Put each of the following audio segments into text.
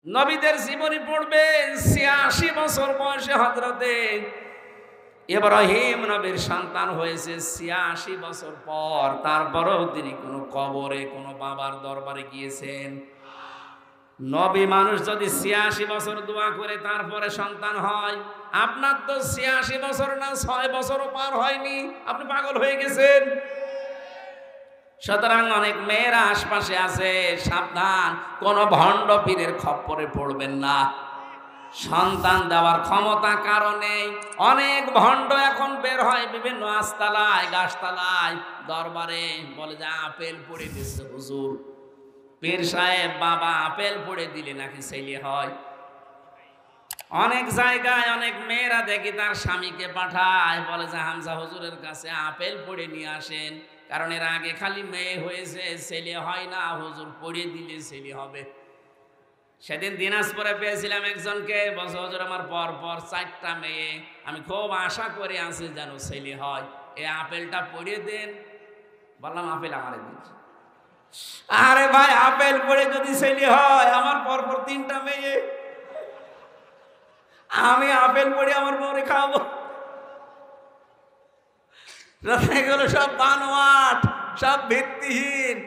নবীদের জীবনী পড়বেন। ৮৬ বছর বয়সে হযরতে ইব্রাহিম নবীর সন্তান হয়েছে ৮৬ বছর পর। তারপরেও তিনি কোনো কবরে কোনো বাবার দরবারে গিয়েছেন? নবী মানুষ যদি ৮৬ বছর দোয়া করে তারপরে সন্তান হয়, আপনার তো ৮৬ বছর না ৬ বছরও পার হয়নি, আপনি পাগল হয়ে গেছেন। সুতরাং অনেক মেয়েরা আশপাশে আছে, সাবধান, কোন ভণ্ড পীরের খপ্পরে পড়বেন না। সন্তান দেওয়ার ক্ষমতা কারণে অনেক ভণ্ড এখন বের হয় বিভিন্ন আস্তালায় গাছতলায় দরবারে, বলে যে আপেল পড়ে দিচ্ছে হুজুর, পীর সাহেব বাবা আপেল পড়ে দিলে নাকি ছেলে হয়। অনেক জায়গায় অনেক মেয়েরা দেখি তার স্বামীকে পাঠায়, বলে যে হামজা হুজুরের কাছে আপেল পড়ে নিয়ে আসেন, কারণ এর আগে খালি মেয়ে হয়েছে, ছেলে হয় না, হুজুর পড়ে দিলে ছেলে হবে। সেদিন দিনাজপুরে পেয়েছিলাম একজনকে, বলছে হুজুর আমার পর পর 4টা মেয়ে, আমি খুব আশা করে আছি যেন ছেলে হয়, এই আপেলটা পড়ে দেন। বললাম আপেল আমারে দিন। আরে ভাই, আপেল পড়ে যদি ছেলে হয়, আমার পর পর 3টা মেয়ে, আমি আপেল পড়ে আমার বউরে খাওয়াবো? এগুলো সব বানোয়াট, সব ভিত্তিহীন।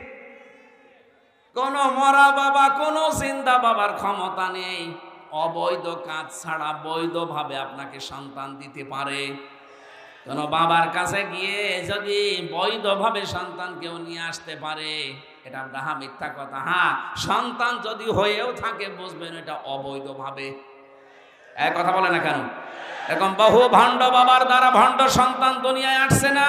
কোন মরা বাবা, কোন জিন্দা বাবার ক্ষমতা নেই অবৈধ কাজ ছাড়া বৈধভাবে আপনাকে সন্তান দিতে পারে। কোন বাবার কাছে গিয়ে যদি বৈধভাবে সন্তান কেউ নিয়ে আসতে পারে, এটা ডাহা মিথ্যা কথা। হ্যাঁ, সন্তান যদি হয়েও থাকে বুঝবেন এটা অবৈধভাবে। এক কথা বলে না কেন? এরকম বহু ভণ্ড বাবার দ্বারা ভণ্ড সন্তান দুনিয়ায় আসছে না?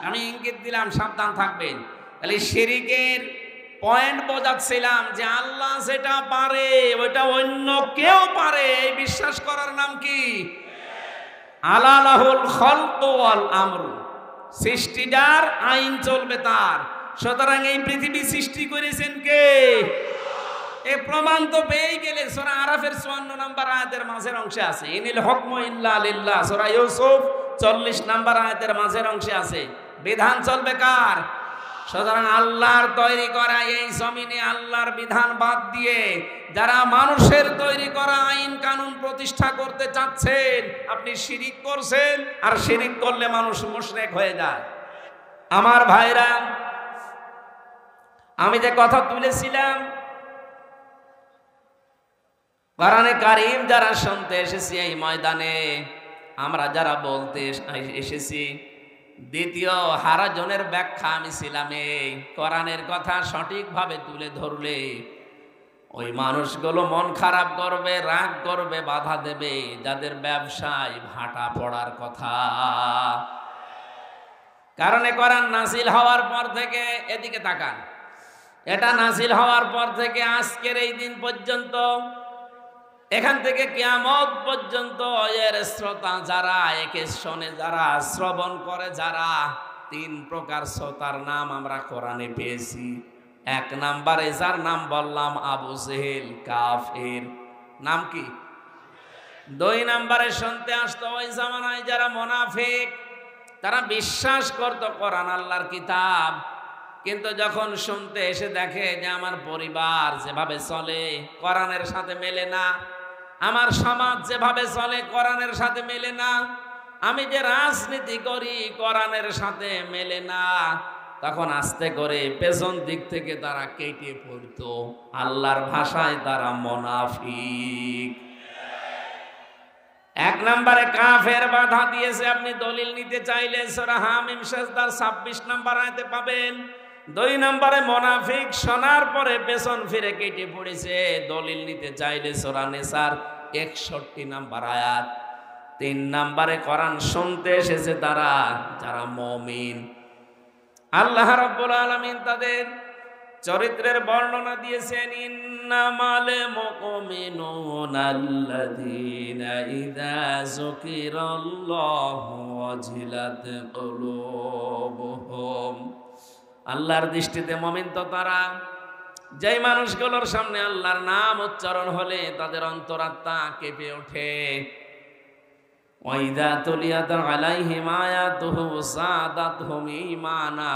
আমি ইঙ্গিত দিলাম, সাবধান থাকবেন। তাহলে শিরকের পয়েন্ট বোঝাচ্ছিলাম যে আল্লাহ যেটা পারে ওইটা অন্য কেউ পারে, এই বিশ্বাস করার নাম কি? আলা লাহুল খালকু ওয়াল আমরু, সৃষ্টিটার আইন চলবে তার। সুতরাং এই পৃথিবী সৃষ্টি করেছেন কে? এই প্রমাণ তো পেয়ে গেলে সূরা আরাফের ৫৪ নম্বর আয়াতের মাঝের অংশে আছে, ইনিল হুকমু ইল্লা লিল্লাহ। সূরা ইউসুফ ৪০ নম্বর আয়াতের মাঝের অংশে আছে, বিধান চলবে কার? সুতরাং আল্লাহর তৈরি করা এই জমিনে আল্লাহর বিধান বাদ দিয়ে যারা মানুষের তৈরি করা আইন কানুন প্রতিষ্ঠা করতে চাচ্ছেন, আপনি শিরিক করছেন। আর শিরিক করলে মানুষ মুশরিক হয়ে যায়। আমার ভাইরা, আমি যে কথা তুলেছিলাম, কোরআনে কারীম যারা শুনতে এসেছি এই ময়দানে, আমরা যারা বলতে এসেছি, দ্বিতীয় হারাজনের ব্যাখ্যা আমি ছিলাম এই কোরআনের কথা সঠিকভাবে তুলে ধরলে ওই মানুষগুলো মন খারাপ করবে, রাগ করবে, বাধা দেবে যাদের ব্যবসায় ভাটা পড়ার কথা। কারণ কোরআন নাজিল হওয়ার পর থেকে, এদিকে তাকান, এটা নাজিল হওয়ার পর থেকে আজকের এই দিন পর্যন্ত, এখান থেকে কিয়ামত পর্যন্ত এর শ্রোতা যারা, একে শোনে যারা, শ্রবণ করে যারা, 3 প্রকার শ্রোতার নাম আমরা কোরআনে পেয়েছি। 1 নম্বরে যার নাম বললাম আবু জেহেল কাফের, নাম কি? 2 নম্বরে শুনতে আসতো ওই জামানায় যারা মুনাফিক, তারা বিশ্বাস করত কোরআন আল্লাহর কিতাব, কিন্তু যখন শুনতে এসে দেখে যে আমার পরিবার যেভাবে চলে কোরআনের সাথে মেলে না, আমার সমাজ যেভাবে চলে কোরআনের সাথে মেলে না, আমি যে রাজনীতি করি কোরআনের সাথে মেলে না, তখন আস্তে করে পেছন দিক থেকে তারা কেটে পড়তো। আল্লাহর ভাষায় তারা মুনাফিক। 1 নম্বরে কাফের বাধা দিয়েছে, আপনি দলিল নিতে চাইলে সূরা হামিম সেজদার 26 নম্বর আয়াতে পাবেন। 2 নম্বরে মুনাফিক শোনার পরে পেছন ফিরে কেটে পড়েছে, দলিল নিতে চাইলে সূরা নিসার 61 নম্বর আয়াত। 3 নম্বরে কোরআন শুনতে এসেছে তারা যারা মুমিন। আল্লাহ রাব্বুল আলামিন তাদের চরিত্রের বর্ণনা দিয়েছেন, ইন্নামাল মুমিনুনাল্লাযীনা ইযা যুকিরাল্লাহু ওয়াজিলাত কুলুবুহুম। আল্লাহর দৃষ্টিতে মুমিন তো তারা, যেই মানুষগুলোর সামনে আল্লাহর নাম উচ্চারণ হলে তাদের অন্তরাত্মা কেঁপে ওঠে। ওয়াইদা তুলিয়াত আলাইহিম আয়াতুহু যাদাতহুম ঈমানা,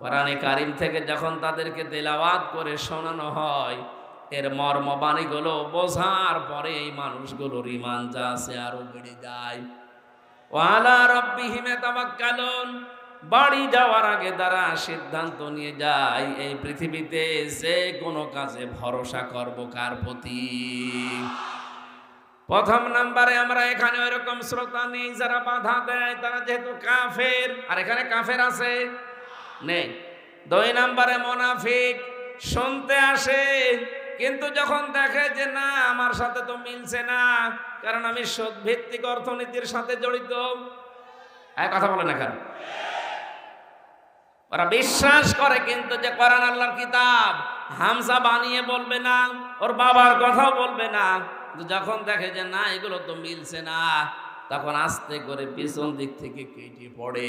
কোরআনে কারিম থেকে যখন তাদেরকে তেলাওয়াত করে শোনানো হয়, এর মর্মবাণীগুলো বোঝার পরে এই মানুষগুলোর ঈমান যা আছে আরো বেড়ে যায়। ওয়ালা রাব্বিহিম ইয়াতাওয়াক্কালুন, বাড়ি যাওয়ার আগে তারা সিদ্ধান্ত নিয়ে যায় এই পৃথিবীতে যে কোনো কাজে ভরসা করব কার প্রতি। প্রথম নাম্বারে আমরা এখানে ওইরকম শ্রোতা নেই যারা বাধা দেয়, তারা যেহেতু কাফের, আর এখানে কাফের আছে নেই। 2 নাম্বারে মুনাফিক, শুনতে আসে কিন্তু যখন দেখে যে না আমার সাথে তো মিলছে না, কারণ আমি সুদ ভিত্তিক অর্থনীতির সাথে জড়িত। কথা বলে না কেন? ওরা বিশ্বাস করে কিন্তু যে কোরআন আল্লাহর কিতাব, হামজা বানিয়ে বলবে না, ওর বাবার কথাও বলবে না। যখন দেখে যে না এগুলো তো মিলছে না, তখন আস্তে করে পিছন দিক থেকে কেটে পড়ে।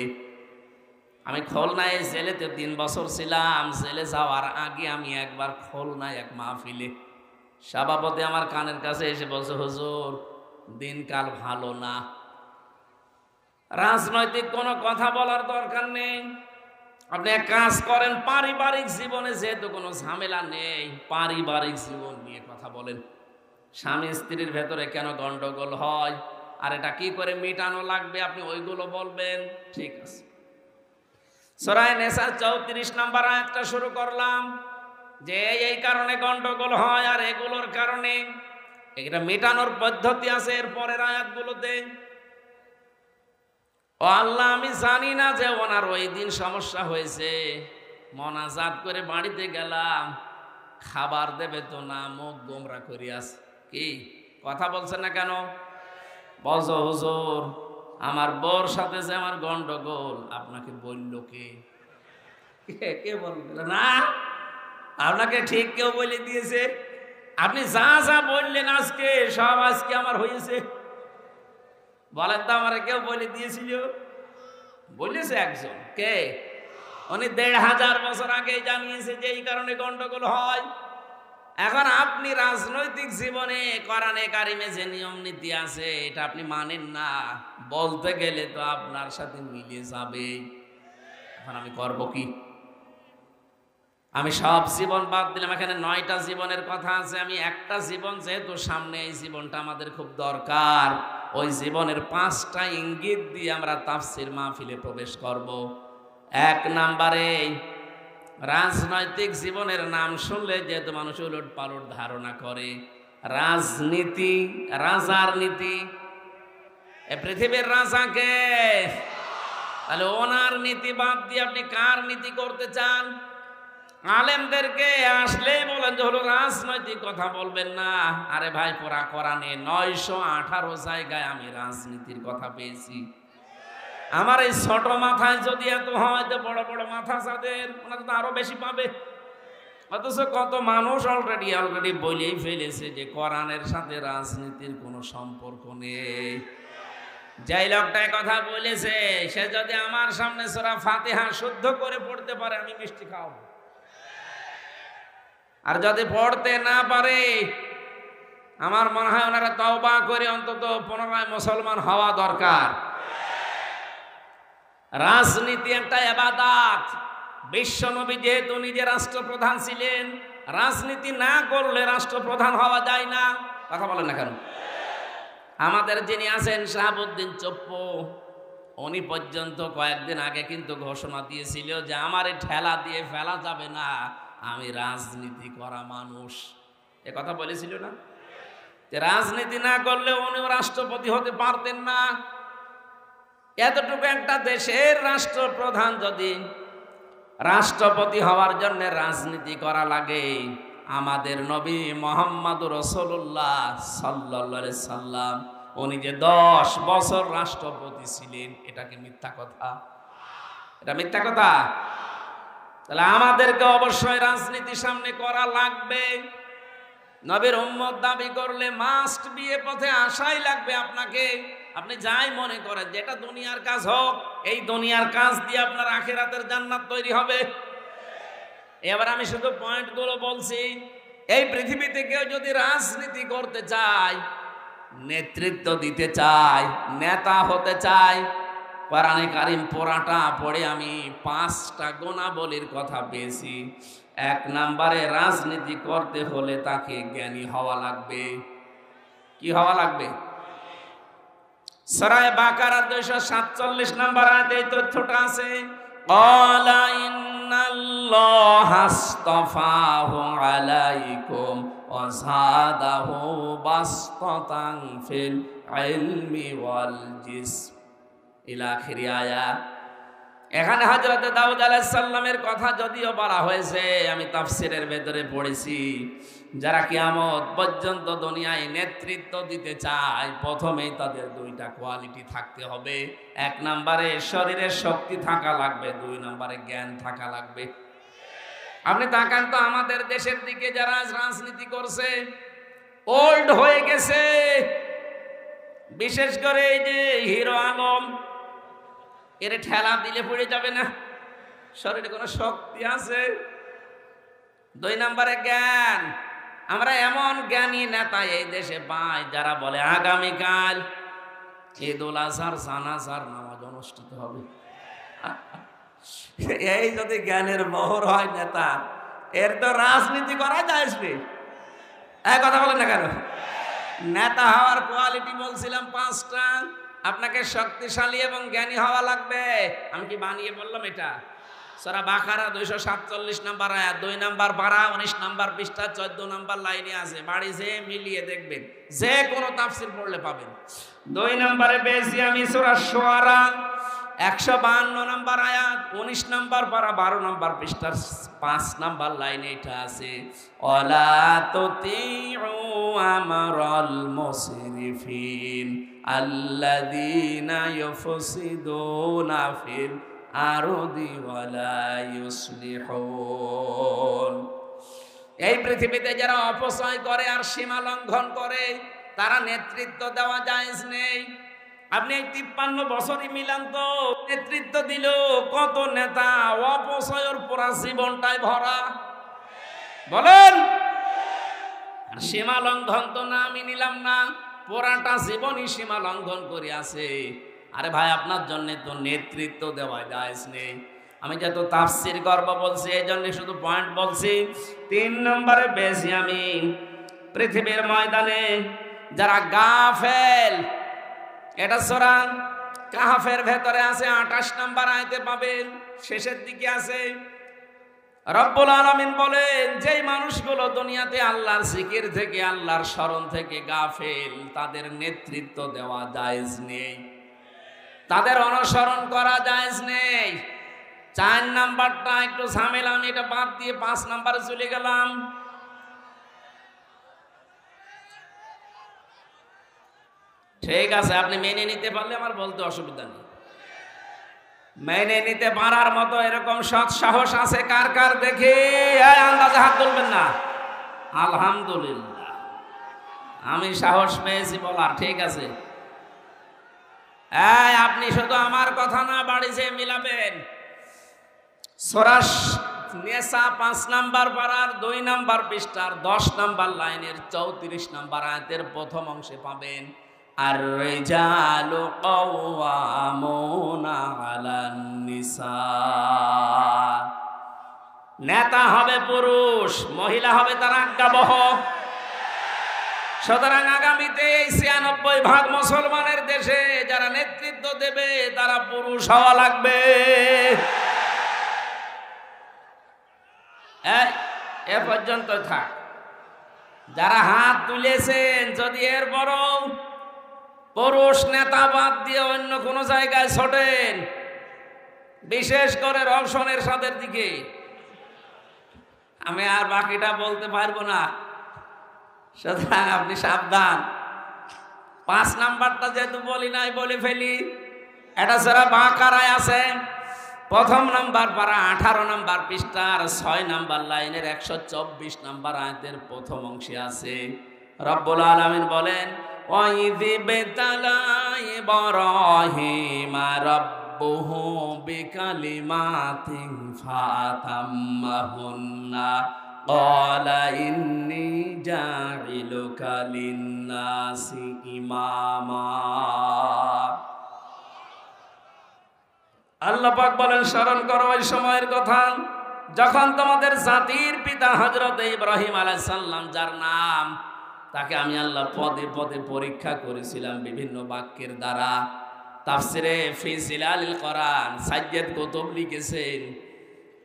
আমি খুলনায় জেলেতে 3 বছর ছিলাম। জেলে যাওয়ার আগে আমি একবার খুলনায় এক মাহফিলে সভাপতি আমার কানের কাছে এসে বলছে, হুজুর দিনকাল ভালো না, রাজনৈতিক কোনো কথা বলার দরকার নেই, আপনি এক কাজ করেন, পারিবারিক জীবনে যেহেতু কোনো ঝামেলা নেই, পারিবারিক জীবন নিয়ে কথা বলেন। স্বামী স্ত্রীর ভেতরে কেন গন্ডগোল হয় আর এটা কি করে মেটানো লাগবে আপনি ওইগুলো বলবেন। ঠিক আছে, সূরা নিসা 34 নম্বর আয়াতটা শুরু করলাম যে এই কারণে গন্ডগোল হয় আর এগুলোর কারণে এটা মেটানোর পদ্ধতি আছে এর পরের আয়াতগুলোতে। ও আল্লাহ, আমি জানি না যে ওনার ওই দিন সমস্যা হয়েছে, মোনাজাত করে বাড়িতে গেলাম, খাবার দেবে তো না, মুখ গোমরা করিয়াস। কি কথা বলছেন না কেন? বলছো হুজুর আমার বউর সাথে যে আমার গন্ডগোল, আপনাকে বলল কে? কে বলল না? আপনাকে ঠিক কেউ বলে দিয়েছে? আপনি যা যা বললেন আজকে সব আজকে আমার হয়েছে। বলেন তো আমার কেউ বলে দিয়েছিল? বলেছে একজন। কে? উনি 1500 বছর আগে জানিয়েছে যে এই কারণে গন্ডগোল হয়। এখন আপনি রাজনৈতিক জীবনে কোরআনে কারিমে যে নিয়ম নীতি আছে এটা আপনি মানেন না, বলতে গেলে তো আপনার সাথে মিলে যাবে। এখন আমি করব কি? আমি সব জীবন বাদ দিলাম, এখানে 9টা জীবনের কথা আছে। আমি একটা জীবন যেহেতু সামনে, এই জীবনটা আমাদের খুব দরকার, ওই জীবনের 5টা ইঙ্গিত দিয়ে আমরা তাফসীর মাহফিলে প্রবেশ করব। 1 নম্বরে, রাজনৈতিক জীবনের নাম শুনলে যেহেতু মানুষ উলট পালট ধারণা করে, রাজনীতি, রাজার নীতি। এ পৃথিবীর রাজাকে, তাহলে ওনার নীতি বাদ দিয়ে আপনি কার নীতি করতে চান? আলেমদেরকে আসলে বলেন যে হলো রাজনৈতিক কথা বলবেন না। আরে ভাই, পুরা কোরআনে 918 জায়গায় আমি রাজনীতির কথা পেয়েছি। আমার এই ছোট মাথায় যদি এত হয়, তো বড় বড় মাথা যাদের ওনারা তো আরো বেশি পাবে। অথচ কত মানুষ অলরেডি বলেই ফেলেছে যে কোরআনের সাথে রাজনীতির কোনো সম্পর্ক নেই। যেই লোকটা কথা বলেছে সে যদি আমার সামনে সূরা ফাতিহা শুদ্ধ করে পড়তে পারে, আমি মিষ্টি খাওয়াবো। আর যদি পড়তে না পারে, আমার মনে হয় ওনারা তওবা করে অন্তত পুনরায় মুসলমান হওয়া দরকার। রাজনীতি একটা ইবাদত। বিশ্বনবী যেহেতু নিজে রাষ্ট্রপ্রধান ছিলেন, রাজনীতি না করলে রাষ্ট্রপ্রধান হওয়া যায় না। কথা বলেন না কেন? আমাদের যিনি আছেন শাহাবুদ্দিন চপ্পু, উনি পর্যন্ত কয়েকদিন আগে কিন্তু ঘোষণা দিয়েছিল যে আমার ঠেলা দিয়ে ফেলা যাবে না, আমি রাজনীতি করা মানুষ। এ কথা বলেছিল না? যে রাজনীতি না করলে উনিও রাষ্ট্রপতি হতে পারতেন না। এতটুকু একটা দেশের রাষ্ট্রপ্রধান যদি রাষ্ট্রপতি হওয়ার জন্য রাজনীতি করা লাগে, আমাদের নবী মুহাম্মদুর রাসূলুল্লাহ সাল্লাল্লাহু আলাইহি সাল্লাম উনি যে 10 বছর রাষ্ট্রপতি ছিলেন, এটা কি মিথ্যা কথা? এটা মিথ্যা কথা। তাহলে আমাদেরকে অবশ্যই রাজনীতি সামনে করা লাগবে। নবীর উম্মত দাবি করলে মাস্ট বিয়ে পথে আসাই লাগবে আপনাকে। আপনি যাই মনে করেন, যেটা দুনিয়ার কাজ হোক, এই দুনিয়ার কাজ দিয়ে আপনার আখিরাতের জান্নাত তৈরি হবে। এবার আমি শুধু পয়েন্টগুলো বলছি। এই পৃথিবীতে কেউ যদি রাজনীতি করতে চায়, নেতৃত্ব দিতে চায়, নেতা হতে চায়, কোরআনে কারিম পড়াটা পড়ে আমি 5টা গুণাবলীর কথা পেয়েছি। 1 নম্বরে রাজনীতি করতে হলে তাকে জ্ঞানী হওয়া লাগবে। কি হওয়া লাগবে? সূরা বাকারার 247 নম্বর আয়াতে এই তথ্যটা আছে। ক্বালা ইন্নাল্লাহা আসতাফাহু আলাইকুম ওয়া যাদাহু বাসতাতান ফিল ইলমি ওয়াল জিসম ইলা আখির আয়াত। এখানে হযরত দাউদ আলাইহিস সালামের কথা যদিও বলা হয়েছে, আমি তাফসীরের ভেতরে পড়েছি, যারা কিয়ামত পর্যন্ত দুনিয়ায় নেতৃত্ব দিতে চায় প্রথমেই তাদের 2টা কোয়ালিটি থাকতে হবে। 1 নম্বরে শরীরের শক্তি থাকা লাগবে, 2 নম্বরে জ্ঞান থাকা লাগবে। আপনি তাকান তো আমাদের দেশের দিকে যারা রাজনীতি করছে, ওল্ড হয়ে গেছে। বিশেষ করে এই যে হিরো আলম, এর ঠেলা দিলে পড়ে যাবে না? শরীরে কোনো শক্তি আছে? 2 নম্বরে জ্ঞান। আমরা এমন জ্ঞানী নেতা এই দেশে পাই যারা বলে আগামীকাল ঈদুল আজহার জানাজার নামাজ অনুষ্ঠিত হবে। এই যদি জ্ঞানের মোহর হয় নেতা, এর তো রাজনীতি করা যায়। এক কথা বলেন না কেন? নেতা হওয়ার কোয়ালিটি বলছিলাম 5টা। আপনাকে শক্তিশালী এবং জ্ঞানী হওয়া লাগবে। আমি কি বানিয়ে বললাম এটা? সূরা বাকারা 247 নম্বর আয়াত, 2 নম্বর পারা, 19 নম্বর পৃষ্ঠা, 14 নম্বর লাইনে আছে। বাড়ি যেয়ে মিলিয়ে দেখবেন, যে কোনো তাফসীর পড়লে পাবেন। 2 নম্বরে পেয়েছি আমি সূরা শুআরা 152 নম্বর আয়াত, 19 নম্বর পারা, 12 নম্বর পৃষ্ঠার 5 নম্বর লাইনে এটা আছে। ওয়ালা তুতিউ আমরাল মুসরিফিন আল্লাযীনা ইউফসিদুনা ফিল আরদি ওয়ালা ইউসলিহুন। এই পৃথিবীতে যারা অপচয় করে আর সীমা লঙ্ঘন করে, তারা নেতৃত্ব দেওয়া জায়েজ নেই। আপনি এই 53 বছরই মিলান তো, নেতৃত্ব দিল কত নেতা, অপচয়ের পুরা জীবনটাই ভরা। বলেন, আর সীমা লঙ্ঘন তো না, আমি নিলাম না, পুরাটা জীবনই সীমা লঙ্ঘন করে আছে। আরে ভাই, আপনার জন্য তো নেতৃত্ব দেওয়া জায়েজ নেই। আমি যত তাফসীর করব বলছি, এই জন্য শুধু পয়েন্ট বলছি। 3 নম্বরে বেশি আমি পৃথিবীর ময়দানে যারা গাফেল, এটা সূরা কাহফের ভেতরে আছে, 28 নম্বর আয়াতে পাবেন, শেষের দিকে আছে। রব্বুল আলামিন বলেন, যেই মানুষগুলো দুনিয়াতে আল্লাহর জিকির থেকে, আল্লাহর স্মরণ থেকে গাফেল, তাদের নেতৃত্ব দেওয়া জায়েজ নেই, তাদের অনুসরণ করা জায়েজ নেই। 4 নাম্বারটা একটু ঝামেলা, আমি এটা বাদ দিয়ে 5 নাম্বারে চলে গেলাম। ঠিক আছে, আপনি মেনে নিতে পারলে আমার বলতে অসুবিধা নেই। মেনে নিতে পারার মতো এরকম সৎ সাহস আছে কার কার? দেখে আন্দাজে হাত তুলবেন না। আলহামদুলিল্লাহ, আমি সাহস পেয়েছি বলার। ঠিক আছে, আপনি শুধু আমার কথা না, বাড়ি যেয়ে মিলাবেন। সূরা নিসা 5 নাম্বার পারার 2 নাম্বার পৃষ্ঠার 10 নাম্বার লাইনের 34 নাম্বার আয়াতের প্রথম অংশে পাবেন, আর রিজালু কাওয়ামুনা আলান নিসা। নেতা হবে পুরুষ, মহিলা হবে তার আজ্ঞাবহ। সুতরাং আগামীতে এই 96% মুসলমানের দেশে যারা নেতৃত্ব দেবে, তারা পুরুষ হওয়া লাগবে। এ পর্যন্ত থাক। যারা হাত তুলেছেন, যদি এর বরং পুরুষ নেতা বাদ দিয়ে অন্য কোনো জায়গায় ছোটেন, বিশেষ করে রওশনের সাদের দিকে, আমি আর বাকিটা বলতে পারবো না। সুতরাং আপনি সাবধান। 5 নাম্বারটা যেহেতু বলি নাই, বলে ফেলি। এটা সূরা বাকারায় আছে, 1 নাম্বার পারা, 18 নাম্বার পৃষ্ঠার 6 নাম্বার লাইনের 124 নাম্বার আয়াতের প্রথম অংশে আছে। রব্বুল আলামিন বলেন, وَإِذِ ابْتَلَى إِبْرَاهِيمَ رَبُّهُ بِكَلِمَاتٍ فَأَتَمَّهُنَّ قَالَ إِنِّي جَاعِلُكَ لِلنَّاسِ إِمَامًا। আল্লাহ পাক বলেন স্মরণ করো ওই সময়ের কথা যখন তোমাদের জাতির পিতা হযরত ইব্রাহিম আলাইহিস সালাম, যার নাম, তাকে আমি আল্লাহ পদে পদে পরীক্ষা করেছিলাম বিভিন্ন বাক্যের দ্বারা। তাফসিরে ফি জিলালিল কোরআন সাইয়্যিদ কুতুব লিখেছেন,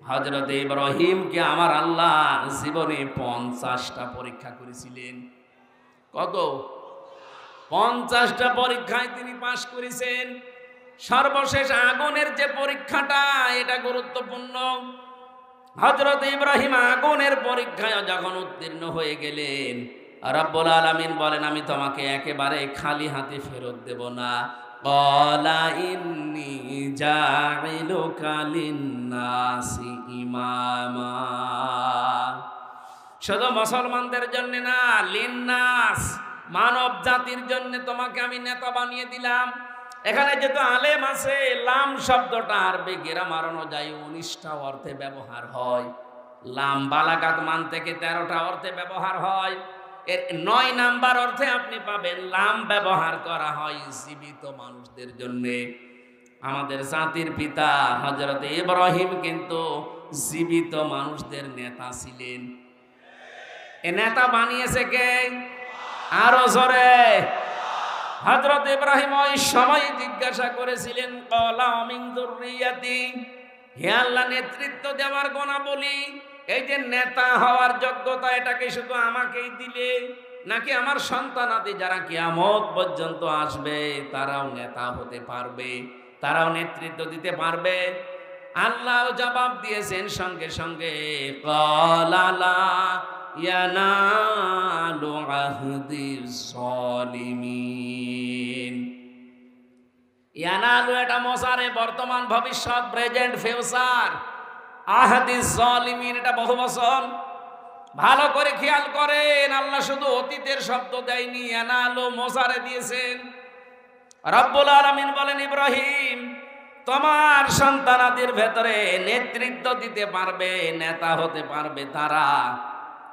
হযরত ইব্রাহিমকে আমার আল্লাহ জীবনে 50টা পরীক্ষা করেছিলেন। কত? 50টা পরীক্ষায় তিনি পাশ করেছেন। সর্বশেষ আগুনের যে পরীক্ষাটা, এটা গুরুত্বপূর্ণ। হযরত ইব্রাহিম আগুনের পরীক্ষায় যখন উত্তীর্ণ হয়ে গেলেন, রব্বুল আলামিন বলেন আমি তোমাকে একেবারে খালি হাতে ফেরত দেব না। ক্বালা ইন্নী জাইলুকা লিন্নাসি ইমামা। শুধু মুসলমানদের জন্য না, লিন্নাস, মানব জাতির জন্য তোমাকে আমি নেতা বানিয়ে দিলাম। এখানে যেহেতু আলেম আছে, লাম শব্দটা আরবি গ্রামার অনুযায়ী 19টা অর্থে ব্যবহার হয়। লাম বালাগাত মান থেকে 13টা অর্থে ব্যবহার হয়। এর 9 নাম্বার অর্থে আপনি পাবেন লাম ব্যবহার করা হয় জীবিত মানুষদের জন্য। আমাদের জাতির পিতা হযরত ইব্রাহিম কিন্তু জীবিত মানুষদের নেতা ছিলেন। এ নেতা বানিয়েছে কে? আরো জোরে। হযরত ইব্রাহিম ওই সময় জিজ্ঞাসা করেছিলেন, ক্বালা মিন যুররিয়াতি, হে আল্লাহ নেতৃত্ব দেওয়ার গুণাবলী, এই যে নেতা হওয়ার যোগ্যতা, এটাকে শুধু আমাকেই দিলে নাকি আমার সন্তানাদি যারা কিয়ামত পর্যন্ত আসবে তারাও নেতা হতে পারবে, তারাও নেতৃত্ব দিতে পারবে? আল্লাহ জবাব দিয়েছেন সঙ্গে সঙ্গে, ক্বালা লা ইয়ানালু আহদিজ জালিমিন। ইয়ানালু এটা মোসারে, বর্তমান ভবিষ্যৎ, প্রেজেন্ট ফিউচার। আহদিজ জালিমিন এটা বহু বচন। ভালো করে খেয়াল করেন, আল্লাহ শুধু অতীতের শব্দ দেয়নি, ইয়ানালু মোসারে দিয়েছেন। রব্বুল আলামিন বলেন ইব্রাহিম তোমার সন্তানাদের ভেতরে নেতৃত্ব দিতে পারবে, নেতা হতে পারবে তারা,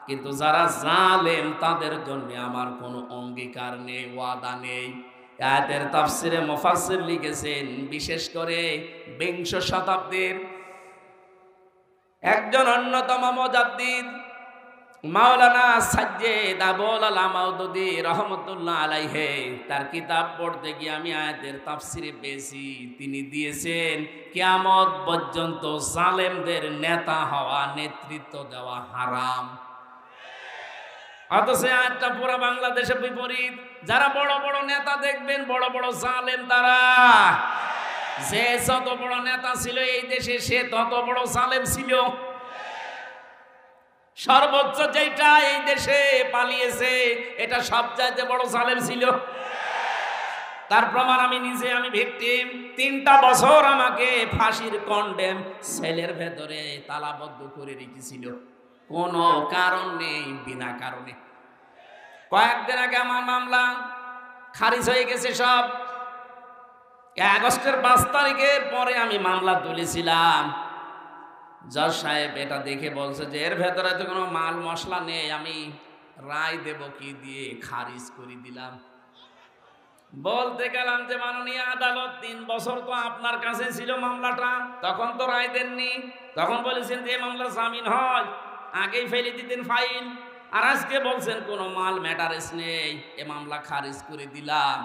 কিন্তু যারা জালেম তাদের জন্য আমার কোনো অঙ্গীকার নেই, ওয়াদা নেই। আয়াতের তাফসিরে মুফাসসির লিখেছেন, বিশেষ করে 20 শতাব্দীর একজন অন্যতম মুজাদ্দিদ মাওলানা সাজ্জেদ আবুল আলা মাওদুদী রহমতুল্লাহ আলাইহি, তার কিতাব পড়তে গিয়ে আমি আয়াতের তাফসিরে পেয়েছি, তিনি দিয়েছেন কিয়ামত পর্যন্ত জালেমদের নেতা হওয়া, নেতৃত্ব দেওয়া হারাম। অথচ আয়াতটা পুরো বাংলাদেশে বিপরীত। যারা বড় বড় নেতা দেখবেন বড় বড় জালেম তারা। যে যত বড় নেতা ছিল এই দেশে সে তত বড় জালেম ছিল। সর্বোচ্চ যেটা এই দেশে পালিয়েছে এটা সবচাইতে বড় জালেম ছিল। তার প্রমাণ আমি নিজে, আমি ভিকটিম। 3টা বছর আমাকে ফাঁসির কন্ডেম সেলের ভেতরে তালাবদ্ধ করে রেখেছিল, কোনো কারণ নেই, বিনা কারণে। কয়েকদিন আগে আমার মামলা খারিজ হয়ে গেছে সব। আগস্টের 5 তারিখের পরে আমি মামলা তুলেছিলাম। জজ সাহেব এটা দেখে বলছে যে এর ভেতরে তো কোনো মাল মশলা নেই, আমি রায় দেব কি দিয়ে, খারিজ করে দিলাম। বলতে গেলাম যে মাননীয় আদালত 3 বছর তো আপনার কাছে ছিল মামলাটা, তখন তো রায় দেননি, তখন বলেছেন যে মামলা জামিন হয়, আগেই ফেলে দিতেন ফাইল, আর আজকে বলছেন কোনো মাল ম্যাটারেস নেই, এ মামলা খারিজ করে দিলাম।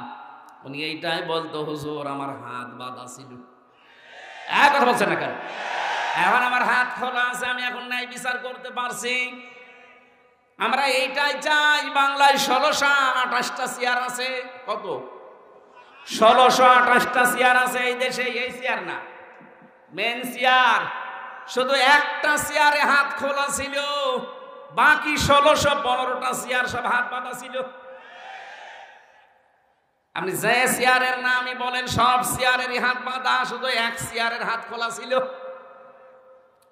উনি এইটাই বলতো, হুজুর আমার হাত বাঁধা ছিল। কথা বলছেন না কেন? এখন আমার হাত খোলা আছে, আমি এখন ন্যায় বিচার করতে পারছি। আমরা এইটাই চাই। বাংলায় 1628টা চেয়ার আছে। কত? 1628টা চেয়ার আছে এই দেশে। এই চেয়ার না, মেন চেয়ার। শুধু একটা চেয়ারে হাত খোলা ছিল, বাকি 1615টা চেয়ার সব হাত বাঁধা ছিল। আপনি যে চেয়ারের নামই বলেন সব চেয়ারেরই হাত বাঁধা, শুধু এক চেয়ারের হাত খোলা ছিল।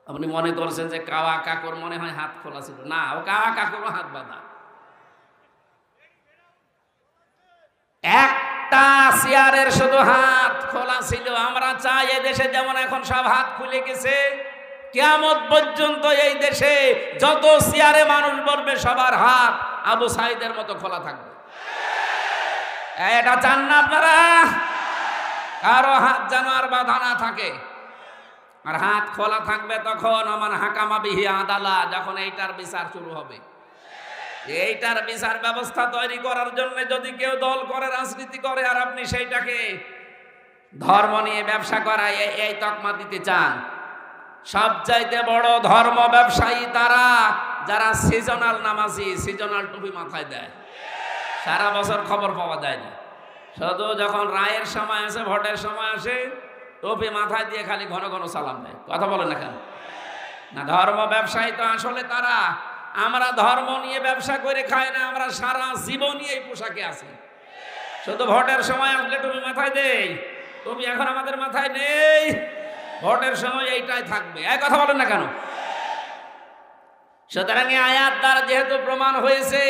আপনি মনে করছেন যে কাওয়া কাকুর মনে হয় হাত খোলা ছিল, না, ও কাওয়া কাকুরও হাত বাঁধা। একটা চেয়ারের শুধু হাত খোলা ছিল। আমরা চাই এদেশে যেমন এখন সব হাত খুলে গেছে, কিয়ামত পর্যন্ত এই দেশে যত চেয়ারে মানুষ বলবে সবার হাত আবু সাইদের মতো খোলা থাকবে। এটা চান না আপনারা? কারো হাত যেন আর বাঁধা না থাকে। আর হাত খোলা থাকবে তখন আমার হাকামা বিহি আদালা, যখন এইটার বিচার শুরু হবে। এইটার বিচার ব্যবস্থা তৈরি করার জন্য যদি কেউ দল করে, রাজনীতি করে, আর আপনি সেইটাকে ধর্ম নিয়ে ব্যবসা করায় এই তকমা দিতে চান, সবচাইতে বড় ধর্ম ব্যবসায়ী তারা যারা সিজনাল নামাজি, সিজনাল টুপি মাথায় দেয়, সারা বছর খবর পাওয়া যায় না, শুধু যখন রায়ের সময় আসে, ভোটের সময় আসে, টুপি মাথায় দিয়ে খালি ঘন ঘন সালাম দেয়। কথা বলে না কেন? না, ধর্ম ব্যবসায়ী তো আসলে তারা। আমরা ধর্ম নিয়ে ব্যবসা করে খাই না, আমরা সারা জীবনই এই পোশাকে আছি, শুধু ভোটের সময় আসলে টুপি মাথায় দেই। টুপি এখন আমাদের মাথায় নেই, ভোটের সময় এইটাই থাকবে। এক কথা বলেন না কেন? সুতরাং আয়াত দ্বারা যেহেতু প্রমাণ হয়েছে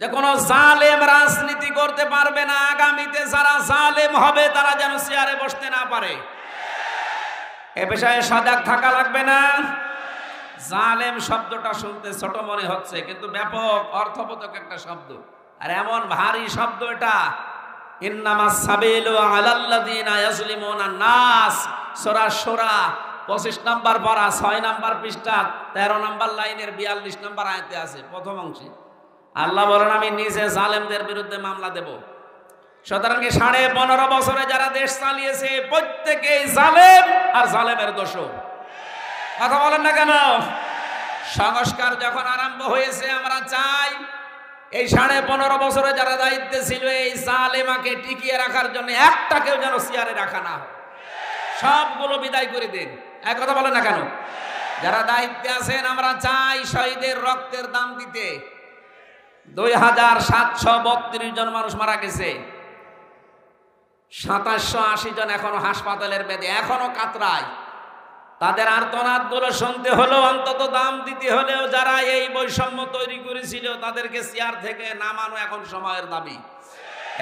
যে কোন জালেম রাজনীতি করতে পারবে না, আগামীতে যারা জালেম হবে তারা যেন চেয়ারে বসতে না পারে, এ বিষয়ে সজাগ থাকা লাগবে না। জালেম শব্দটা শুনতে ছোট মনে হচ্ছে, কিন্তু ব্যাপক অর্থবোধক একটা শব্দ, আর এমন ভারী শব্দ এটা। ইন্নামাস সাবিলু আলাল্লাযিনা ইয়াজলিমুনা নাস, সূরা সূরা 25 নম্বর পারা 6 নম্বর পৃষ্ঠা 13 নম্বর লাইনের 42 নম্বর আয়াতে আছে, প্রথম অংশে আল্লাহ বলেন, আমি নিজে জালেমদের বিরুদ্ধে মামলা দেব। সুতরাং 15.5 বছরে যারা দেশ চালিয়েছে প্রত্যেকেই জালেম আর জালেমের দোষর। কথা বলেন না কেন? সংস্কার যখন আরম্ভ হয়েছে, আমরা চাই এই 15.5 বছরে যারা দায়িত্বে ছিল এই জালেমাকে টিকিয়ে রাখার জন্য একটাকেও যেন চেয়ারে রাখা না হয়, সবগুলো বিদায় করে দিন। এক কথা বলেন না কেন? যারা দায়িত্বে আছেন আমরা চাই শহীদের রক্তের দাম দিতে। 2732 জন মানুষ মারা গেছে, 2780 জন এখনো হাসপাতালের বেদে, এখনো কাতরায়। তাদের আর্তনাদ গুলো শুনতে হলেও, অন্তত দাম দিতে হলেও যারা এই বৈষম্য তৈরি করেছিল তাদেরকে চেয়ার থেকে নামানো এখন সময়ের দাবি।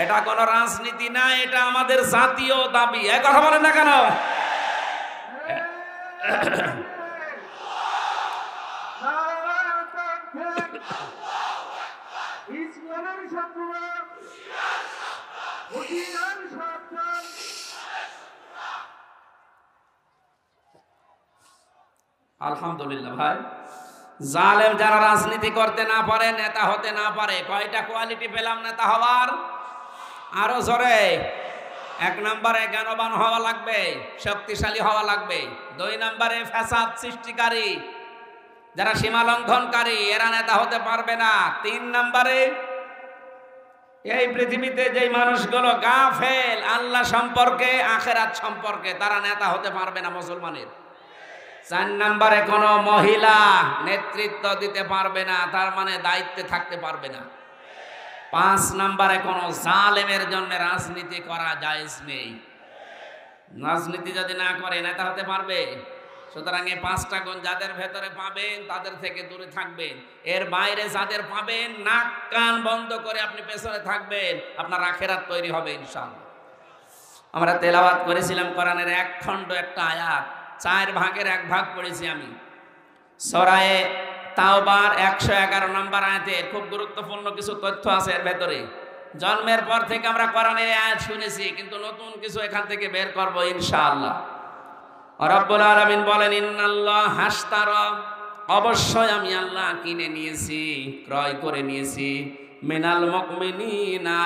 এটা কোনো রাজনীতি না, এটা আমাদের জাতীয় দাবি। এক কথা বলেন না কেন? আলহামদুলিল্লাহ ভাই, জালেম যারা রাজনীতি করতে না পারে, নেতা হতে না পারে, কয়টা কোয়ালিটি পেলাম নেতা হওয়ার? আরো জোরে। 1 নম্বরে জ্ঞানবান হওয়া লাগবে, শক্তিশালী হওয়া লাগবে। 2 নম্বরে ফ্যাসাদ সৃষ্টিকারী, যারা সীমা লঙ্ঘনকারী, এরা নেতা হতে পারবে না। 3 নম্বরে এই পৃথিবীতে যে মানুষগুলো গাফেল আল্লাহ সম্পর্কে, আখিরাত সম্পর্কে, তারা নেতা হতে পারবে না মুসলমানের। 4 নম্বরে কোন মহিলা নেতৃত্ব দিতে পারবে না, তার মানে দায়িত্বে থাকতে পারবে না। 5 নম্বরে কোন জালেমের জন্য রাজনীতি করা জায়েজ নেই। রাজনীতি যদি না করে নেতা হতে পারবে? সুতরাং এই 5টা গুণ যাদের ভেতরে পাবেন তাদের থেকে দূরে থাকবেন। এর বাইরে যাদের পাবেন, নাক কান বন্ধ করে আপনি পেছনে থাকবেন, আপনার আখিরাত তৈরি হবে ইনশাআল্লাহ। আমরা তেলাওয়াত করেছিলাম কোরআনের 1 খণ্ড একটা আয়াত, 4 ভাগের 1 ভাগ পড়েছি আমি। সূরা তাওবার 111 নম্বর আয়াতে খুব গুরুত্বপূর্ণ কিছু তথ্য আছে এর ভেতরে। জন্মের পর থেকে আমরা কোরআনের আয়াত শুনেছি, কিন্তু নতুন কিছু এখান থেকে বের করব ইনশাআল্লাহ। রব্বুল আলামিন বলেন, ইন্নাল্লাহ হাশতারা, অবশ্যই আমি আল্লাহ কিনে নিয়েছি, ক্রয় করে নিয়েছি, মিনাল মুমিনিনা,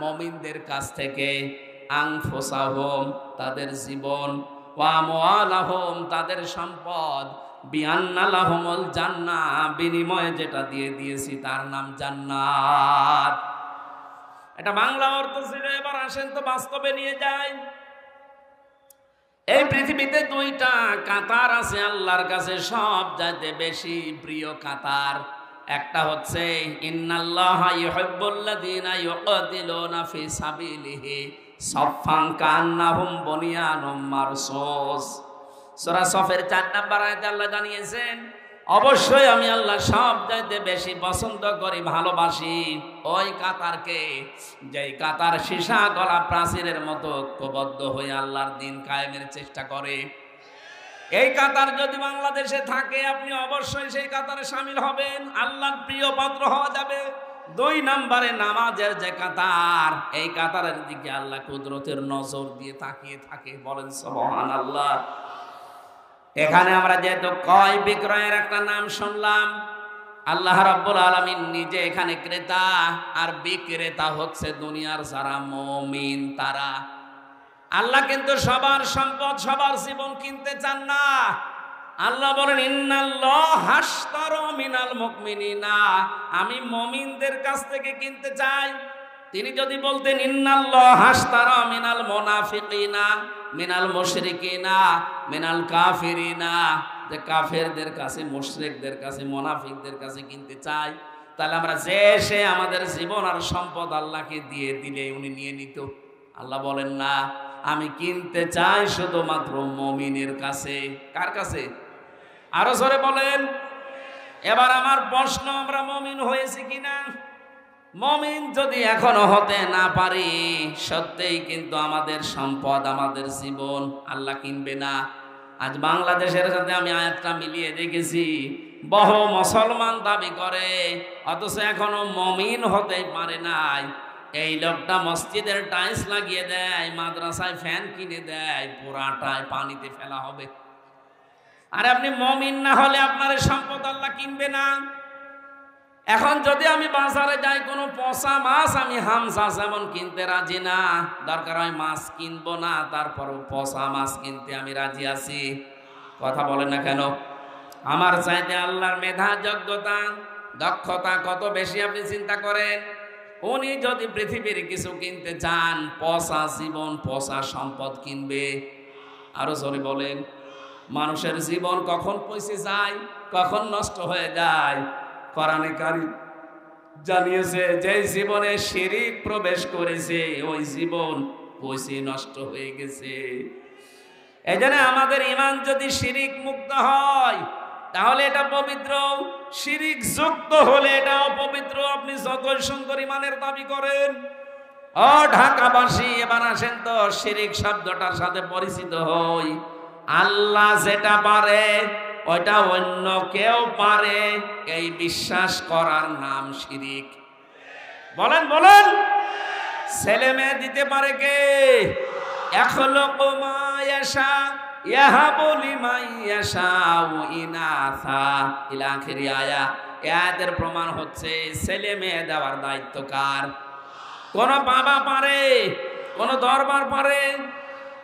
মুমিনদের কাছ থেকে, আনফুসাহুম, তাদের জীবন, ওয়া আমওয়ালাহুম, তাদের সম্পদ, বিআন্না লাহুমুল জান্নাহ, বিনিময়ে যেটা দিয়ে দিয়েছি তার নাম জান্নাত। এটা বাংলা অর্থ ছিল, এবার আসেন তো বাস্তবে নিয়ে যাই। এই পৃথিবীতে 2টা কাতার আছে আল্লাহর কাছে সবচাইতে বেশি প্রিয় কাতার। একটা হচ্ছে ইন্নাল্লাহা ইউহিব্বুল্লাযীনা ইউকাতিলুনা ফি সাবিলিহি সাফফান কান্নাহুম বুনিয়ানুম মারসুস। সূরা সফের 4 নম্বর আয়াতে আল্লাহ জানিয়েছেন, অবশ্যই আমি আল্লাহ সবচাইতে বেশি পছন্দ করি, ভালোবাসি ওই কাতারকে, যেই কাতার সীসা গলা প্রাচীরের মতো ঐক্যবদ্ধ হয়ে আল্লাহর দিন কায়েমের চেষ্টা করে। এই কাতার যদি বাংলাদেশে থাকে, আপনি অবশ্যই সেই কাতারে শামিল হবেন, আল্লাহর প্রিয় পাত্র হওয়া যাবে। 2 নম্বরে নামাজের যে কাতার, এই কাতারের দিকে আল্লাহ কুদরতের নজর দিয়ে তাকিয়ে থাকে। বলেন সুবহানাল্লাহ। এখানে আমরা যেহেতু ক্রয় বিক্রয়ের একটা নাম শুনলাম, আল্লাহ রাব্বুল আলামিন নিজে এখানে ক্রেতা আর বিক্রেতা হচ্ছে দুনিয়ার যারা মুমিন তারা। আল্লাহ কিন্তু সবার সম্পদ সবার জীবন কিনতে চান না। আল্লাহ বলেন ইন্নাল্লাহ হাশতারা মিনাল মুমিনিনা, আমি মুমিনদের কাছ থেকে কিনতে চাই। তিনি যদি বলতেন ইন্নাল্লাহ হাশতারা মিনাল মুনাফিকিনা মিনাল মুশরিকিনা মিনাল কাফিরিনা, যে কাফেরদের কাছে মুশরিকদের কাছে মুনাফিকদের কাছে কিনতে চাই, তাহলে আমরা যে সে আমাদের জীবন আর সম্পদ আল্লাহকে দিয়ে দিলে উনি নিয়ে নিত। আল্লাহ বলেন না, আমি কিনতে চাই শুধুমাত্র মুমিনের কাছে। কার কাছে? আরো জোরে বলেন। এবার আমার প্রশ্ন, আমরা মুমিন হয়েছি কিনা? মুমিন যদি এখনো হতে না পারি, সত্যিই কিন্তু আমাদের সম্পদ আমাদের জীবন আল্লাহ কিনবে না। আজ বাংলাদেশের সাথে আমি আয়াতটা মিলিয়ে দেখেছি, বহু মুসলমান দাবি করে অথচ এখনো মুমিন হতে পারে নাই। এই লোকটা মসজিদের টাইলস লাগিয়ে দেয়, মাদ্রাসায় ফ্যান কিনে দেয়, পুরাটায় পানিতে ফেলা হবে। আর আপনি মুমিন না হলে আপনার সম্পদ আল্লাহ কিনবে না। এখন যদি আমি বাজারে যাই, কোনো পচা মাছ আমি হামসা যেমন কিনতে রাজি না, দরকার হয় মাছ কিনবো না, তারপরও পচা মাছ কিনতে আমি রাজি আছি। কথা বলেন না কেন? আমার চাইতে আল্লাহর মেধা যোগ্যতা দক্ষতা কত বেশি আপনি চিন্তা করেন। উনি যদি পৃথিবীর কিছু কিনতে চান, পচা জীবন পচা সম্পদ কিনবে। আরো জোরে বলেন। মানুষের জীবন কখন পচে যায়, কখন নষ্ট হয়ে যায়, কোরআনে কারীম জানিয়েছে যে জীবনে শিরিক প্রবেশ করেছে ওই জীবন পচে নষ্ট হয়ে গেছে। এজন্য আমাদের ঈমান যদি শিরিক মুক্ত হয় তাহলে এটা পবিত্র, শিরিক যুক্ত হলে এটা অপবিত্র। আপনি যতই সুন্দর ঈমানের দাবি করেন। ও ঢাকাবাসী, এবার আসেন তো শিরিক শব্দটার সাথে পরিচিত হই। আল্লাহ যেটা পারে ওইটা অন্য কেউ পারে, এই বিশ্বাস করার নাম শিরিক। বলেন বলেন। ছেলে মেয়ে দিতে পারে কে? ইয়াখলুকু মা ইয়াশা ইয়াহাবু লিমান ইয়াশাউ ইনাসা ইলা আখিরি আয়া। এর প্রমাণ হচ্ছে ছেলে মেয়ে দেওয়ার দায়িত্ব কার? কোন বাবা পারে, কোন দরবার পারে।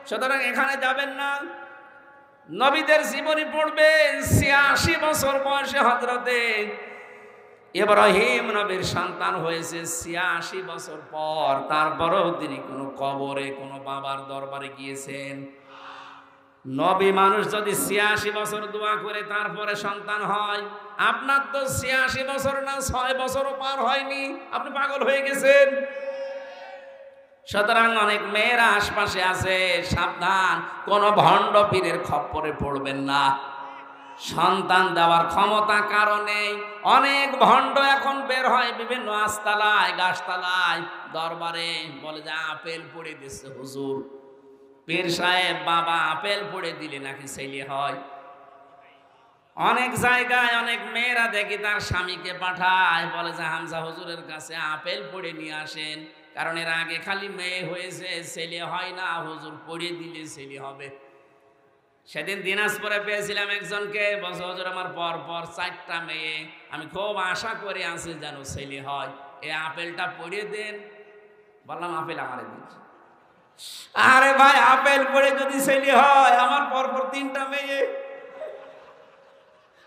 সুতরাং এখানে যাবেন না। নবীদের জীবনী পড়বেন। ৮৬ বছর বয়সে হযরতে ইব্রাহিম নবীর সন্তান হয়েছে ৮৬ বছর পর। তারপরেও তিনি কোনো কবরে কোনো বাবার দরবারে গিয়েছেন? নবী মানুষ যদি ৮৬ বছর দোয়া করে তারপরে সন্তান হয়, আপনার তো ৮৬ বছর না ৬ বছরও পার হয়নি, আপনি পাগল হয়ে গেছেন। সুতরাং অনেক মেয়েরা আশপাশে আছে, সাবধান, কোন ভণ্ড পীরের খপ্পরে পড়বেন না। সন্তান দেওয়ার ক্ষমতা কারণে অনেক ভণ্ড এখন বের হয় বিভিন্ন আস্তালায় গাছতলায় দরবারে, বলে যে আপেল পড়ে দিচ্ছে হুজুর। পীর সাহেব বাবা আপেল পড়ে দিলে নাকি ছেলে হয়। অনেক জায়গায় অনেক মেয়েরা দেখি তার স্বামীকে পাঠায়, বলে যে হামজা হুজুরের কাছে আপেল পড়ে নিয়ে আসেন, কারণ এর আগে খালি মেয়ে হয়েছে, ছেলে হয় না, হুজুর পড়ে দিলে ছেলে হবে। সেদিন দিনাজপুরে পেয়েছিলাম একজনকে, বলছে হুজুর আমার পর পর 4টা মেয়ে, আমি খুব আশা করে আছি যেন ছেলে হয়, এই আপেলটা পড়ে দেন। বললাম আপেল আমারে দিন। আরে ভাই, আপেল পড়ে যদি ছেলে হয়, আমার পর পর 3টা মেয়ে,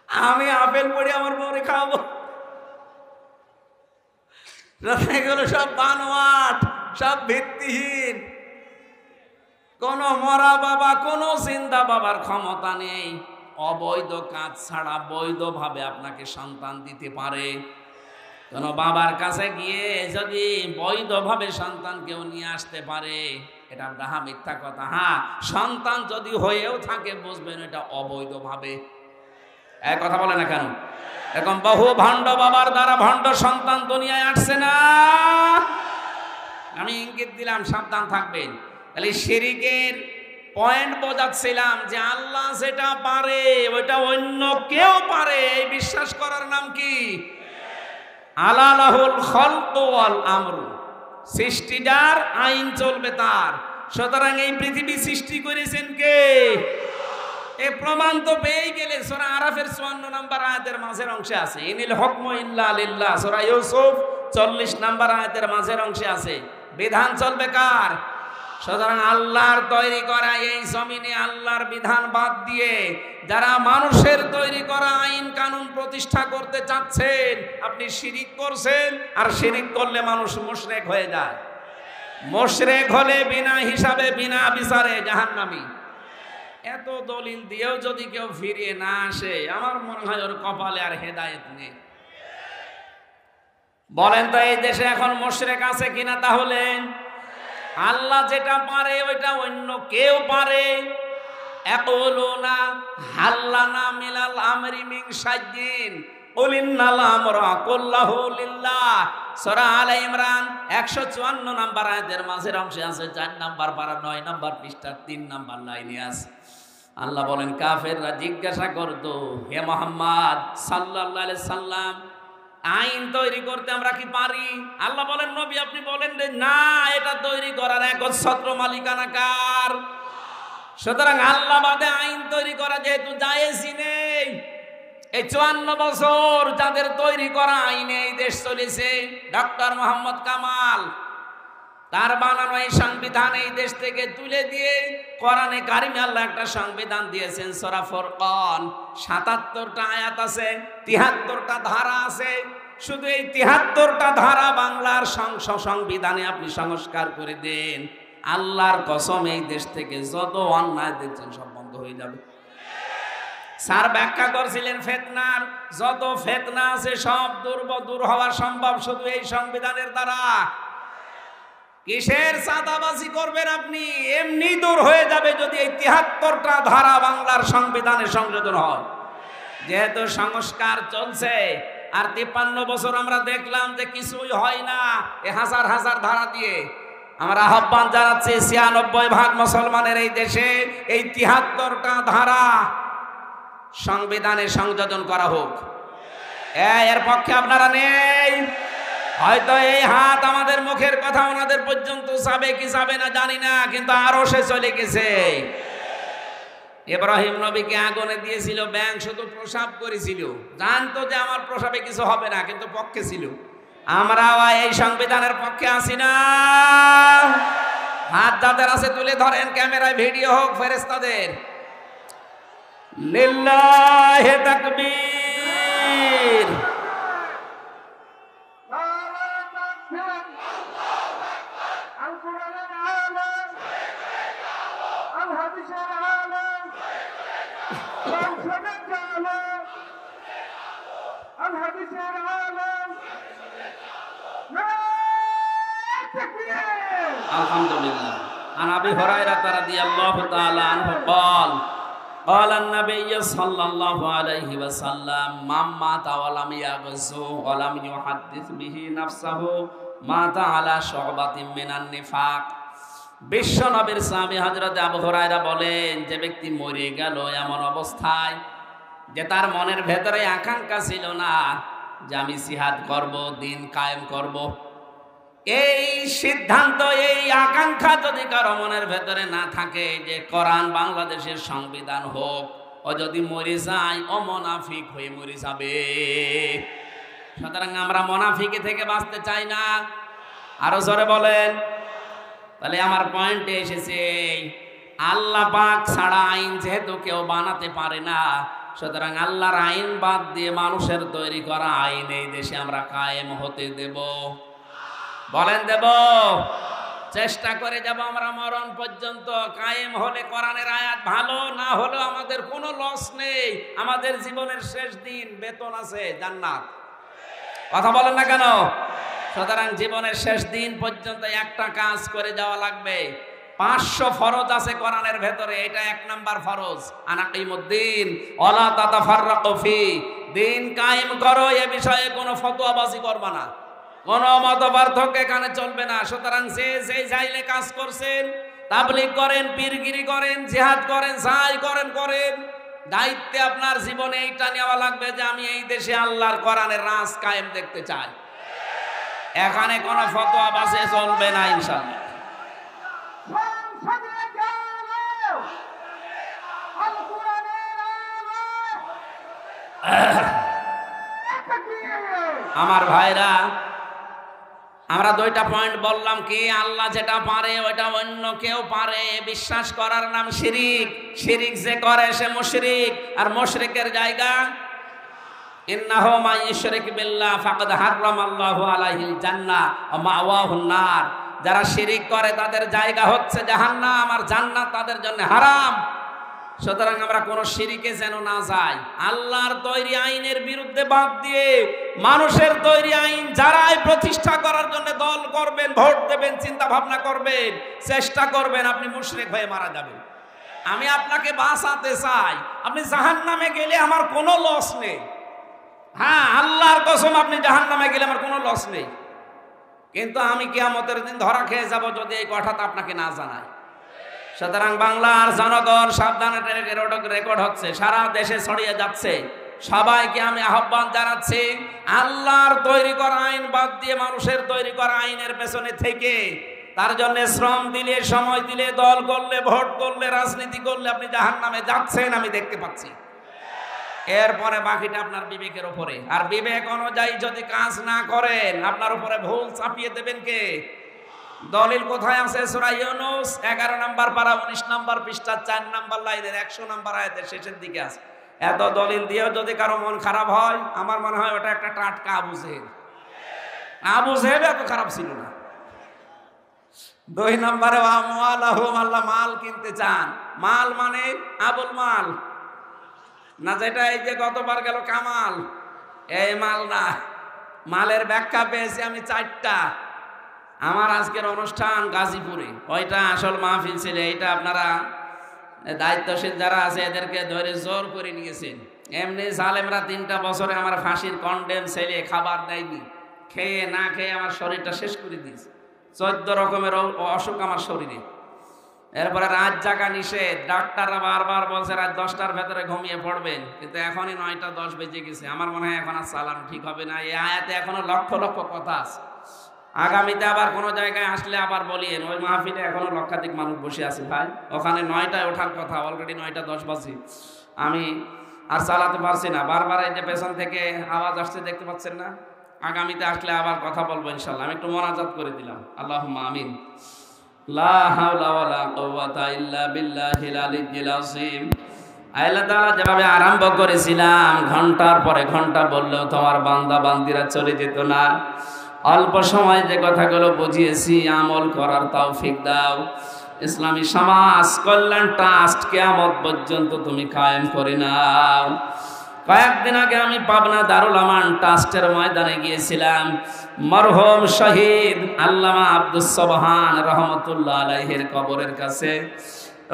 আমি আপেল পড়ে আমার বউরে খাওয়াবো? এগুলো সব বানোয়াট, সব ভিত্তিহীন। কোন মরা বাবা, কোন জিন্দা বাবার ক্ষমতা নেই অবৈধ কাজ ছাড়া বৈধভাবে আপনাকে সন্তান দিতে পারে। কোন বাবার কাছে গিয়ে যদি বৈধভাবে সন্তান কেউ নিয়ে আসতে পারে, এটা ডাহা মিথ্যা কথা। হ্যাঁ, সন্তান যদি হয়েও থাকে বুঝবেন এটা অবৈধভাবে। এক কথা বলে না কেন? এরকম বহু ভণ্ড বাবার দ্বারা ভণ্ড সন্তান দুনিয়ায় আসছে না? আমি ইঙ্গিত দিলাম, সাবধান থাকবেন। তাহলে শিরিকের পয়েন্ট বোঝাচ্ছিলাম যে আল্লাহ যেটা পারে ওইটা অন্য কেউ পারে, এই বিশ্বাস করার নাম কি? আলা লাহুল খালকু ওয়াল আমরু, সৃষ্টি যার, আইন চলবে তার। সুতরাং এই পৃথিবী সৃষ্টি করেছেন কে? আল্লাহ। এই পৃথিবীর আইন চলবে তার। সুতরাং এই পৃথিবী সৃষ্টি যার, আইন চলবে তার। সুতরাং এই পৃথিবী সৃষ্টি করেছেন কে? আল্লাহ। এই পৃথিবী সৃষ্টি করেছেন কে? এই প্রমাণ তো পেয়ে গেলে সূরা আরাফের 54 নম্বর আয়াতের মাঝের অংশে আছে, ইনিল হুকমু ইল্লা লিল্লাহ। সূরা ইউসুফ 40 নম্বর আয়াতের মাঝের অংশে আছে, বিধান চলবে কার? সুতরাং আল্লাহর তৈরি করা এই জমিনে আল্লাহর বিধান বাদ দিয়ে যারা মানুষের তৈরি করা আইন কানুন প্রতিষ্ঠা করতে চাচ্ছেন, আপনি শিরিক করছেন। আর শিরিক করলে মানুষ মুশরিক হয়ে যায়। মুশরিক হলে বিনা হিসাবে বিনা বিচারে জাহান্নামী। এত দলিল দিয়েও যদি কেউ ফিরিয়ে না আসে, আমার মনে হয় ওর কপালে আর হেদায়েত নেই। বলেন তো এই দেশে এখন মুশরিক আছে কিনা? তাহলে আল্লাহ যেটা পারে ওইটা অন্য কেউ পারে। ইয়াকুলুনা হাল্লানা মিনাল আমরি মিন শাইইন কুল ইন্নাল আমরা কুল্লাহু লিল্লাহ। সূরা আলে ইমরান 154 নম্বর আয়াতের মাঝের অংশে আছে, 4 নম্বর পারা 9 নম্বর পৃষ্ঠার 3 নম্বর লাইনে আছে। আল্লাহ বলেন কাফেররা জিজ্ঞাসা করতো, হে মুহাম্মদ সাল্লাল্লাহু আলাইহি সাল্লাম, আইন তৈরি করতে আমরা কি পারি? আল্লাহ বলেন নবী আপনি বলেন যে না, এটা তৈরি করার একচ্ছত্র মালিকানা কার? সুতরাং আল্লাহ বাদে আইন তৈরি করা যেহেতু জায়েজই নেই। এই 54 বছর যাদের তৈরি করা আইনে এই দেশ চলেছে, ডক্টর মোহাম্মদ কামাল তার বানানো এই সংবিধান এই দেশ থেকে তুলে দিয়ে কোরআনে কারিমে আল্লাহ একটা সংবিধান দিয়েছেন। সূরা ফুরকান 77টা আয়াত আছে, 73টা ধারা আছে। শুধু এই 73টা ধারা বাংলার সংবিধানে আপনি সংস্কার করে দেন, আল্লাহর কসম এই দেশ থেকে যত অন্যায় দেখছেন সব বন্ধ হয়ে যাবে। স্যার ব্যাখ্যা করছিলেন ফিতনার যত ফিতনা আছে সব দূর হওয়া সম্ভব শুধু এই সংবিধানের দ্বারা। কিসের চাঁদাবাজি করবেন আপনি? এমনি দূর হয়ে যাবে যদি এই 73টা ধারা বাংলার সংবিধানে সংযোজন হয়। যেহেতু সংস্কার চলছে আর 53 বছর আমরা দেখলাম যে কিছুই হয় না, এ হাজার হাজার ধারা দিয়ে আমরা আহ্বান জানাচ্ছি 96% মুসলমানের এই দেশে এই 73টা ধারা সংবিধানে সংযোজন করা হোক। এর পক্ষে আপনারা নেই? হয়তো এই হাত আমাদের মুখের কথা ওনাদের পর্যন্ত যাবে কি যাবে না জানি না, কিন্তু আরো সে চলে গেছে। ইব্রাহিম নবীকে আগুনে দিয়েছিল, ব্যাঙ শুধু প্রসাব করেছিল, জানতো যে আমার প্রসাবে কিছু হবে না, কিন্তু পক্ষে ছিল। আমরাও এই সংবিধানের পক্ষে আছি না? হাত যাদের আছে তুলে ধরেন, ক্যামেরায় ভিডিও হোক ফেরেশতাদের। লিল্লাহি তাকবীর। আলহামদুলিল্লাহ। আন আবি হুরায়রা রাদিয়াল্লাহু তাআলা আনহু قال قال النبي صلى الله عليه وسلم من مات ولم يغزو ولم يحدث به نفسه مات على شعبة من النفاق। বিশ্ব নবীর সাহাবী হযরত আবু হুরায়রা বলেন, যে ব্যক্তি মরে গেল এমন অবস্থায় যে তার মনের ভেতরে আকাঙ্ক্ষা ছিল না যে আমি জিহাদ করব, দিন কায়েম করব, এই সিদ্ধান্ত এই আকাঙ্ক্ষা যদি কারো মনের ভেতরে না থাকে যে কোরআন বাংলাদেশের সংবিধান হোক, ও যদি মরে যায় ও মুনাফিক হয়ে মরে যাবে। সুতরাং আমরা মুনাফিকি থেকে বাঁচতে চাই না। আরো জোরে বলেন। তাহলে আমার পয়েন্টে এসেছে, আল্লাহ পাক ছাড়া আইন যেহেতু কেউ বানাতে পারে না, সুতরাং আল্লাহর আইন বাদ দিয়ে মানুষের তৈরি করা আইন এই দেশে আমরা কায়েম হতে দেব? বলেন দেব? চেষ্টা করে যাব আমরা মরণ পর্যন্ত। কায়েম হলে কোরআনের আয়াত ভালো, না হলেও আমাদের কোনো লস নেই। আমাদের জীবনের শেষ দিন বেতন আছে জান্নাত। কথা বলেন না কেন? সুতরাং জীবনের শেষ দিন পর্যন্ত একটা কাজ করে যাওয়া লাগবে। 500 ফরজ আছে কোরআনের ভেতরে, এটা 1 নাম্বার ফরজ। আনাকিমুদ্দিন ওয়ালা তাতাফাররাকু ফি, দিন কায়েম করো, এ বিষয়ে কোনো ফতোয়াবাজি করবা না, কোনো মতপার্থক্য এখানে চলবে না। সুতরাং যে চাইলে কাজ করছেন, তাবলীগ করেন, পীরগিরি করেন, জিহাদ করেন, যাই করেন করেন, দায়িত্বে আপনার জীবনে এইটা নেওয়া লাগবে যে আমি এই দেশে আল্লাহর কোরআনের রাজ কায়েম দেখতে চাই। এখানে কোনো ফতোয়াবাজি চলবে না ইনশাআল্লাহ। আল কোরআনে আমার ভাইরা, আমরা দুইটা পয়েন্ট বললাম কি, আল্লাহ যেটা পারে ওইটা অন্য কেউ পারে, বিশ্বাস করার নাম শিরিক। শিরিক যে করে সে মুশরিক, আর মুশরিকের জায়গা ইন্নাহু মান ইউশরিক বিল্লাহ ফাকাদ হারামাল্লাহু আলাইহিল জান্নাহ ওয়া মাওয়াহুন নার। যারা শিরিক করে তাদের জায়গা হচ্ছে জাহান্নাম, আর জান্নাত তাদের জন্য হারাম। সুতরাং আমরা কোন শিরিকে যেন না যাই। আল্লাহর তৈরি আইনের বিরুদ্ধে বাদ দিয়ে মানুষের তৈরি আইন যারাই প্রতিষ্ঠা করার জন্য দল করবেন, ভোট দেবেন, চিন্তা ভাবনা করবেন, চেষ্টা করবেন, আপনি মুশরিক হয়ে মারা যাবেন। আমি আপনাকে বাঁচাতে চাই। আপনি জাহান্নামে গেলে আমার কোনো লস নেই। হ্যাঁ, আল্লাহর কসম, আপনি জাহান্নামে গেলে আমার কোনো লস নেই, কিন্তু আমি কিয়ামতের দিন ধরা খেয়ে যাব যদি এই কথাটা আপনাকে না জানাই। সুতরাং বাংলার জনগণ সাবধানে, রেকর্ড হচ্ছে, সারা দেশে ছড়িয়ে যাচ্ছে। সবাইকে আমি আহ্বান জানাচ্ছি, আল্লাহর তৈরি করা আইন বাদ দিয়ে মানুষের তৈরি করা আইনের পেছনে থেকে তার জন্য শ্রম দিলে, সময় দিলে, দল করলে, ভোট করলে, রাজনীতি করলে আপনি জাহান্নামে যাচ্ছেন, আমি দেখতে পাচ্ছি। এরপরে বাকিটা আপনার বিবেকের উপরে। আর বিবেক অনুযায়ী যদি কাজ না করেন, আপনার উপরে ভুল চাপিয়ে দেবেন কে? দলিল কোথায় আছে? সূরা ইউনূস 11 নম্বর পারা 19 নম্বর পৃষ্ঠা 4 নম্বর লাইনের 100 নম্বর আয়াতের শেষের দিকে আছে। এত দলিল দিয়েও যদি কারো মন খারাপ হয়, আমার মনে হয় ওটা একটা টাটকা আবু জেহেল। আবু জেহেল এত খারাপ ছিল না। 2 নম্বরে আমওয়ালাহুম, আল্লাহ মাল কিনতে চান। মাল মানে আবুল মাল না, যেটা এই যে গতবার গেল কামাল, এই মাল না। মালের ব্যাখ্যা পেয়েছি আমি 4টা। আমার আজকের অনুষ্ঠান গাজীপুরে, ওইটা আসল মাহফিল ছিল। এইটা আপনারা দায়িত্বশীল যারা আছে এদেরকে ধরে জোর করে নিয়েছেন। এমনি জালেমরা 3টা বছরে আমার ফাঁসির কন্ডেম ছেলে খাবার দেয়নি, খেয়ে না খেয়ে আমার শরীরটা শেষ করে দিয়েছে। 14 রকমের অসুখ আমার শরীরে। এরপরে রাত জাগা নিষেধ। ডাক্তাররা বারবার বলছে রাত 10টার ভেতরে ঘুমিয়ে পড়বেন, কিন্তু এখনই 9টা 10 বেজে গেছে। আমার মনে হয় এখন আর চালানো ঠিক হবে না। এই আয়াতে এখনো লক্ষ লক্ষ কথা আছে। আগামীতে আবার কোনো জায়গায় আসলে আবার বলিয়েন, ওই মাহফিলে এখনো লক্ষাধিক মানুষ বসে আছে ভাই, ওখানে 9টায় ওঠার কথা, অলরেডি 9টা 10 বাজে। আমি আর চালাতে পারছি না। বারবার এই যে পেছন থেকে আওয়াজ আসছে, দেখতে পাচ্ছেন না? আগামীতে আসলে আবার কথা বলবো ইনশাল্লাহ। আমি একটু মোনাজাত করে দিলাম। আল্লাহুম্মা আমিন। লা হাওলা ওয়ালা কুওয়াতা ইল্লা বিল্লাহিল আলিয়্যিল আযীম। আল্লাহ তাআলা যেভাবে আরম্ভ করেছিলাম, ঘন্টার পরে ঘন্টা বললেও তোমার বান্দা বান্দিরা চলে যেত না। অল্প সময় যে কথাগুলো বুঝিয়েছি আমল করার তৌফিক দাও। ইসলামী সমাজ কল্যাণ ট্রাস্ট কিয়ামত পর্যন্ত তুমি কায়েম করে নাও। কয়েকদিন আগে আমি পাবনা দারুল আমান ট্রাস্টের ময়দানে গিয়েছিলাম। মরহুম শহীদ আল্লামা আব্দুস সুবহান রহমতুল্লাহ আলাইহির কবরের কাছে।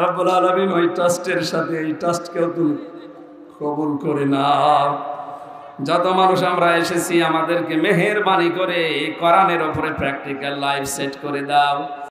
রব্বুল আলামিন ওই ট্রাস্টের সাথে এই ট্রাস্টকেও তুমি কবুল করে নাও। যত মানুষ আমরা এসেছি আমাদেরকে মেহেরবানি করে কোরআনের উপরে প্র্যাকটিক্যাল লাইফ সেট করে দাও।